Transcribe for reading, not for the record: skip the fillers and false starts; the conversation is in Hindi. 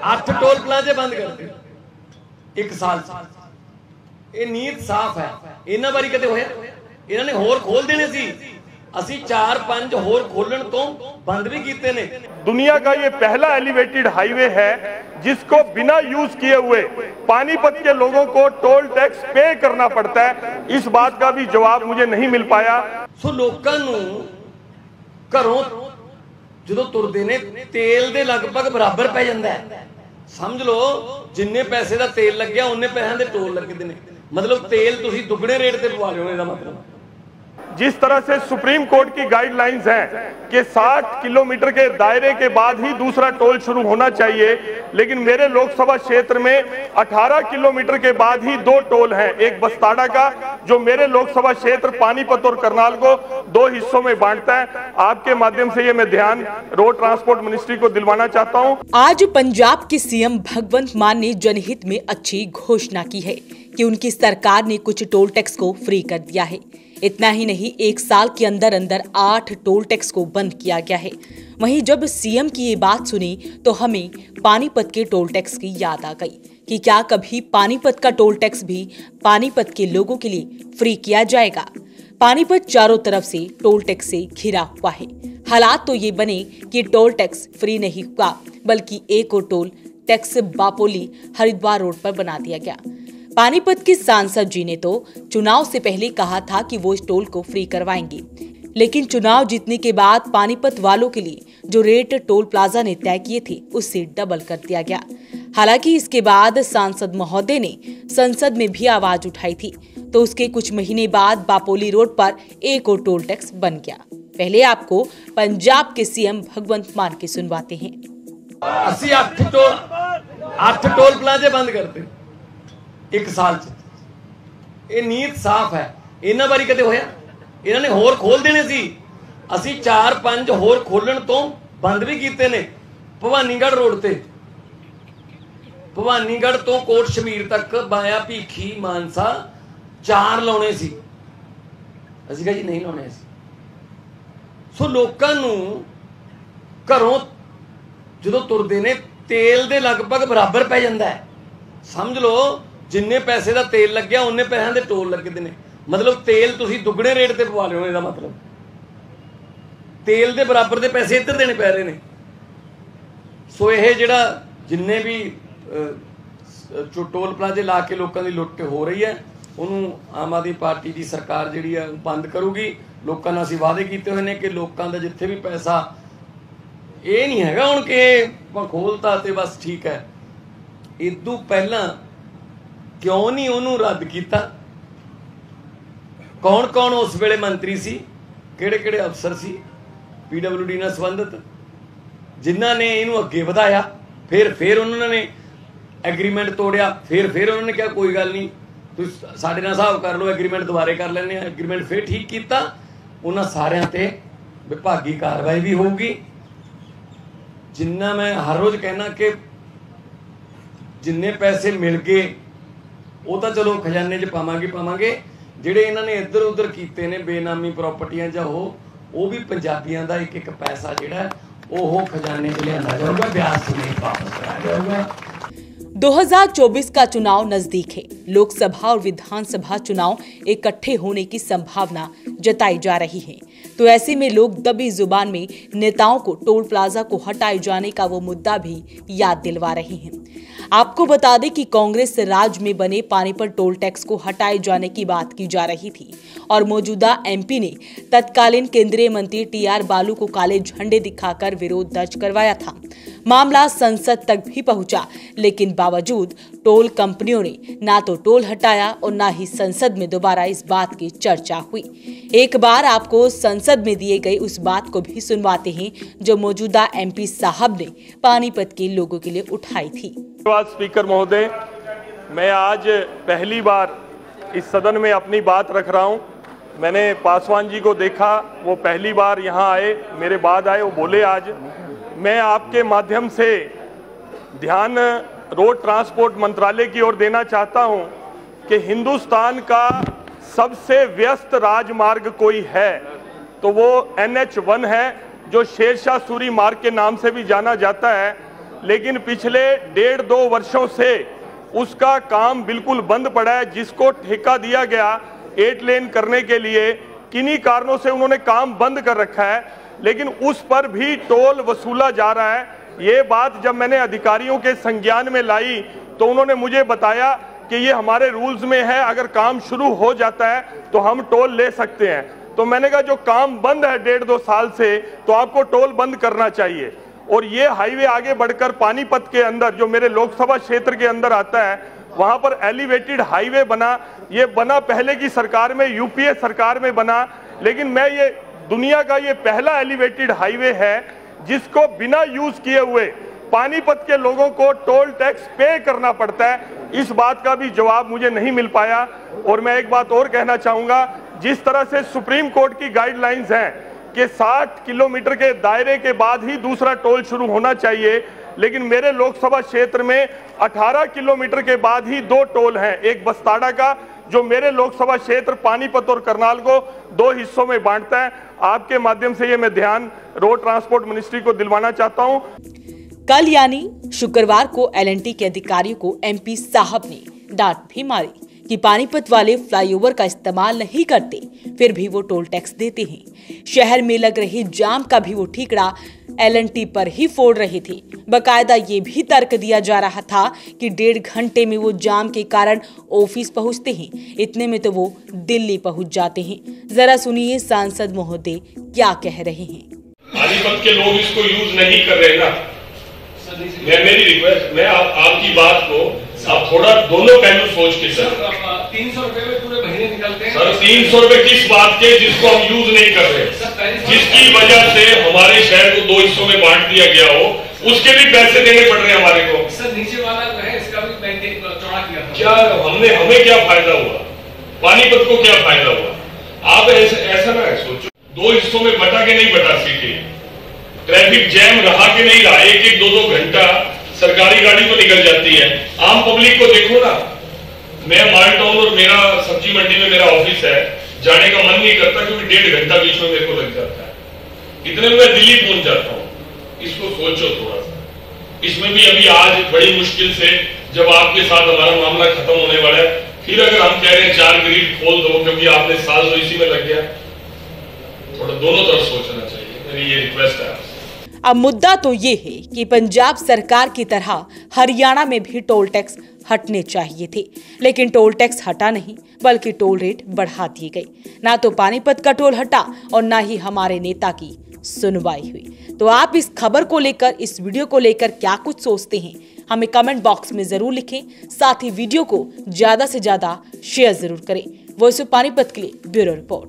8 टोल प्लाजे बंद करते 1 साल। ये नीयत साफ है। इन्हां बारी कदे होया? इन्हां ने होर खोल देने सी, असी 4-5 होर खोलन तो बंद भी कीते ने। दुनिया का ये पहला एलिवेटेड हाईवे है जिसको बिना यूज किए हुए पानीपत के लोगों को टोल टैक्स पे करना पड़ता है। इस बात का भी जवाब मुझे नहीं मिल पाया। सो लोकां नूं घरों जो तुरदे ने तेल दे लगभग बराबर पै जांदा है। समझ लो जिन्ने पैसे का तेल लग्या उन्ने पैसों के टोल लगते हैं। मतलब तेल तुसीं दुगने रेट से पवा रहे हो। मतलब जिस तरह से सुप्रीम कोर्ट की गाइडलाइंस हैं कि 60 किलोमीटर के दायरे के बाद ही दूसरा टोल शुरू होना चाहिए, लेकिन मेरे लोकसभा क्षेत्र में 18 किलोमीटर के बाद ही 2 टोल हैं। एक बस्ताड़ा का जो मेरे लोकसभा क्षेत्र पानीपत और करनाल को 2 हिस्सों में बांटता है। आपके माध्यम से ये मैं ध्यान रोड ट्रांसपोर्ट मिनिस्ट्री को दिलवाना चाहता हूँ। आज पंजाब के सीएम भगवंत मान ने जनहित में अच्छी घोषणा की है कि उनकी सरकार ने कुछ टोल टैक्स को फ्री कर दिया है। इतना ही नहीं, 1 साल के अंदर अंदर 8 टोल टैक्स को बंद किया गया है। वहीं जब सीएम की ये बात सुनी तो हमें पानीपत के टोल टैक्स की याद आ गई कि क्या कभी पानीपत का टोल टैक्स भी पानीपत के लोगों के लिए फ्री किया जाएगा। पानीपत चारों तरफ से टोल टैक्स से घिरा हुआ है। हालात तो ये बने कि टोल टैक्स फ्री नहीं हुआ, बल्कि एक और टोल टैक्स बापोली हरिद्वार रोड पर बना दिया गया। पानीपत के सांसद जी ने तो चुनाव से पहले कहा था कि वो इस टोल को फ्री करवाएंगे, लेकिन चुनाव जीतने के बाद पानीपत वालों के लिए जो रेट टोल प्लाजा ने तय किए थे उससे डबल कर दिया गया। हालांकि इसके बाद सांसद महोदय ने संसद में भी आवाज उठाई थी, तो उसके कुछ महीने बाद बापोली रोड पर एक और टोल टैक्स बन गया। पहले आपको पंजाब के सीएम भगवंत मान के सुनवाते हैं। 8 टोल प्लाजे बंद करते 1 साल। ये नीयत साफ है। इन्हां बारी कदे होया? इन्हां ने होर खोल देने सी, असी 4-5 होर खोलन तो बंद भी कीते ने। भवानीगढ़ रोड ते, भवानीगढ़ तो कोट शमीर तक बाया भीखी मानसा 4 लाने सी। असीं कहा जी नहीं लाने सी। सो लोकां नूं घरों जो तुरदे ने तेल दे लगभग बराबर पै जांदा है। समझ लो जिन्ने पैसे का तेल लग्या उन्ने पैसों के टोल लगते हैं। मतलब तेल तुसीं दुगने रेट से पवा रहे हो। मतलब तेल के बराबर के पैसे इधर देने पै रहे हैं। सो ये जिहड़ा जिन्ने भी टोल प्लाजे ला के लोगों की लुट हो रही है, उन्होंने आम आदमी पार्टी की सरकार जिहड़ी है बंद करूगी। लोगों ने असीं वादे किए हुए हैं कि लोगों का जिथे भी पैसा ये नहीं हैगा हुण कि खोलता तो बस ठीक है। इदू पहला क्यों नहीं उन्होंने रद्द किया? कौन कौन उस वेले मंत्री सी, किहड़े-किहड़े अफसर सी PWD नाल संबंधित, जिन्हां ने इनू अगे वधाया। फिर उन्होंने एग्रीमेंट तोड़िया। फिर उन्होंने कहा कोई गल नहीं, तुसीं साडे नाल हिसाब कर लो, एग्रीमेंट दोबारे कर लैंदे आ। एग्रीमेंट फिर ठीक किया। उन्हां सारिआं ते विभागी कार्रवाई भी होगी। जिन्ना मैं हर रोज़ कहना कि जिन्ने पैसे मिल गए वो तो चलो खजाने च पावांगे। जिहड़े इन्हां ने इधर उधर कीते ने बेनामी प्रॉपर्टियां जां वो भी पंजाबियों का एक पैसा जिहड़ा वो खजाने च लिआंदा जाऊगा, ब्याज समेत वापस कराया जाऊगा। 2024 का चुनाव नजदीक है। लोकसभा और विधानसभा चुनाव इकट्ठे होने की संभावना जताई जा रही है। तो ऐसे में लोग दबी जुबान में नेताओं को टोल प्लाजा को हटाए जाने का वो मुद्दा भी याद दिलवा रहे हैं। आपको बता दें कि कांग्रेस राज में बने पानीपत टोल टैक्स को हटाए जाने की बात की जा रही थी और मौजूदा MP ने तत्कालीन केंद्रीय मंत्री TR बालू को काले झंडे दिखाकर विरोध दर्ज करवाया था। मामला संसद तक भी पहुंचा, लेकिन बावजूद टोल कंपनियों ने ना तो टोल हटाया और ना ही संसद में दोबारा इस बात की चर्चा हुई। एक बार आपको संसद में दिए गए उस बात को भी सुनवाते हैं जो मौजूदा MP साहब ने पानीपत के लोगों के लिए उठाई थी। धन्यवाद स्पीकर महोदय। मैं आज पहली बार इस सदन में अपनी बात रख रहा हूं। मैंने पासवान जी को देखा, वो पहली बार यहाँ आए, मेरे बाद आए, वो बोले आज मैं आपके माध्यम से ध्यान रोड ट्रांसपोर्ट मंत्रालय की ओर देना चाहता हूं कि हिंदुस्तान का सबसे व्यस्त राजमार्ग कोई है तो वो NH1 है, जो शेरशाह सूरी मार्ग के नाम से भी जाना जाता है। लेकिन पिछले 1.5-2 वर्षों से उसका काम बिल्कुल बंद पड़ा है। जिसको ठेका दिया गया 8 लेन करने के लिए, किन्हीं कारणों से उन्होंने काम बंद कर रखा है, लेकिन उस पर भी टोल वसूला जा रहा है। ये बात जब मैंने अधिकारियों के संज्ञान में लाई तो उन्होंने मुझे बताया कि ये हमारे रूल्स में है, अगर काम शुरू हो जाता है तो हम टोल ले सकते हैं। तो मैंने कहा जो काम बंद है 1.5-2 साल से, तो आपको टोल बंद करना चाहिए। और ये हाईवे आगे बढ़कर पानीपत के अंदर, जो मेरे लोकसभा क्षेत्र के अंदर आता है, वहां पर एलिवेटेड हाईवे बना। ये बना पहले की सरकार में, यूपीए सरकार में बना, लेकिन मैं ये दुनिया का ये पहला एलिवेटेड हाईवे है जिसको बिना यूज किए हुए पानीपत के लोगों को टोल टैक्स पे करना पड़ता है। इस बात का भी जवाब मुझे नहीं मिल पाया। और मैं एक बात और कहना चाहूंगा, जिस तरह से सुप्रीम कोर्ट की गाइडलाइंस हैं कि 60 किलोमीटर के दायरे के बाद ही दूसरा टोल शुरू होना चाहिए, लेकिन मेरे लोकसभा क्षेत्र में 18 किलोमीटर के बाद ही 2 टोल हैं। एक बस्ताड़ा का, जो मेरे लोकसभा क्षेत्र पानीपत और करनाल को 2 हिस्सों में बांटता है। आपके माध्यम से ये मैं ध्यान रोड ट्रांसपोर्ट मिनिस्ट्री को दिलवाना चाहता हूं। कल यानी शुक्रवार को एलएनटी के अधिकारियों को एमपी साहब ने डांट भी मारी कि पानीपत वाले फ्लाईओवर का इस्तेमाल नहीं करते, फिर भी वो टोल टैक्स देते हैं। शहर में लग रही जाम का भी वो ठीकरा एलएनटी पर ही फोड़ रहे थे। बकायदा ये भी तर्क दिया जा रहा था कि 1.5 घंटे में वो जाम के कारण ऑफिस पहुंचते हैं, इतने में तो वो दिल्ली पहुंच जाते हैं। जरा सुनिए सांसद महोदय क्या कह रहे हैं। पानीपत के लोग इसको यूज नहीं कर रहे ना। मेरी रिक्वेस्ट, मैं आपकी बात को आप थोड़ा दोनों पहलू सोच के सर 300 रुपए में पूरे महीने निकलते हैं सर। 300 रुपए किस बात के जिसको हम यूज नहीं कर रहे, जिसकी वजह से हमारे शहर को 2 हिस्सों में बांट दिया गया हो, उसके भी पैसे देने पड़ रहे हैं हमारे को। सर नीचे वाला जो है इसका भी मैंने चौड़ा किया था। क्या हमें क्या फायदा हुआ, पानीपत को क्या फायदा हुआ? आप ऐसा ना सोचो, 2 हिस्सों में बटा के नहीं बटा सिटी, ट्रैफिक जैम रहा कि नहीं रहा, 1-1, 2-2 घंटा सरकारी गाड़ी तो निकल जाती है। आम पब्लिक को देखो ना, मैं माल टाउन और मेरा सब्जी मंडी में मेरा ऑफिस है, जाने का मन नहीं करता क्योंकि 1.5 घंटा बीच में मेरे को लग जाता है। इतने में मैं दिल्ली पहुंच जाता हूं। इसको सोचो थोड़ा सा। इसमें भी अभी आज बड़ी मुश्किल से जब आपके साथ हमारा मामला खत्म होने वाला है, फिर अगर हम कह रहे हैं 4 ग्रिड खोल दो क्योंकि आपने साल तो इसी में लग गया, थोड़ा दोनों तरफ सोचना चाहिए। मेरी ये रिक्वेस्ट है। अब मुद्दा तो ये है कि पंजाब सरकार की तरह हरियाणा में भी टोल टैक्स हटने चाहिए थे, लेकिन टोल टैक्स हटा नहीं बल्कि टोल रेट बढ़ा दिए गए। ना तो पानीपत का टोल हटा और ना ही हमारे नेता की सुनवाई हुई। तो आप इस खबर को लेकर, इस वीडियो को लेकर क्या कुछ सोचते हैं, हमें कमेंट बॉक्स में जरूर लिखें। साथ ही वीडियो को ज्यादा से ज्यादा शेयर जरूर करें। वॉइस ऑफ पानीपत के लिए ब्यूरो रिपोर्ट।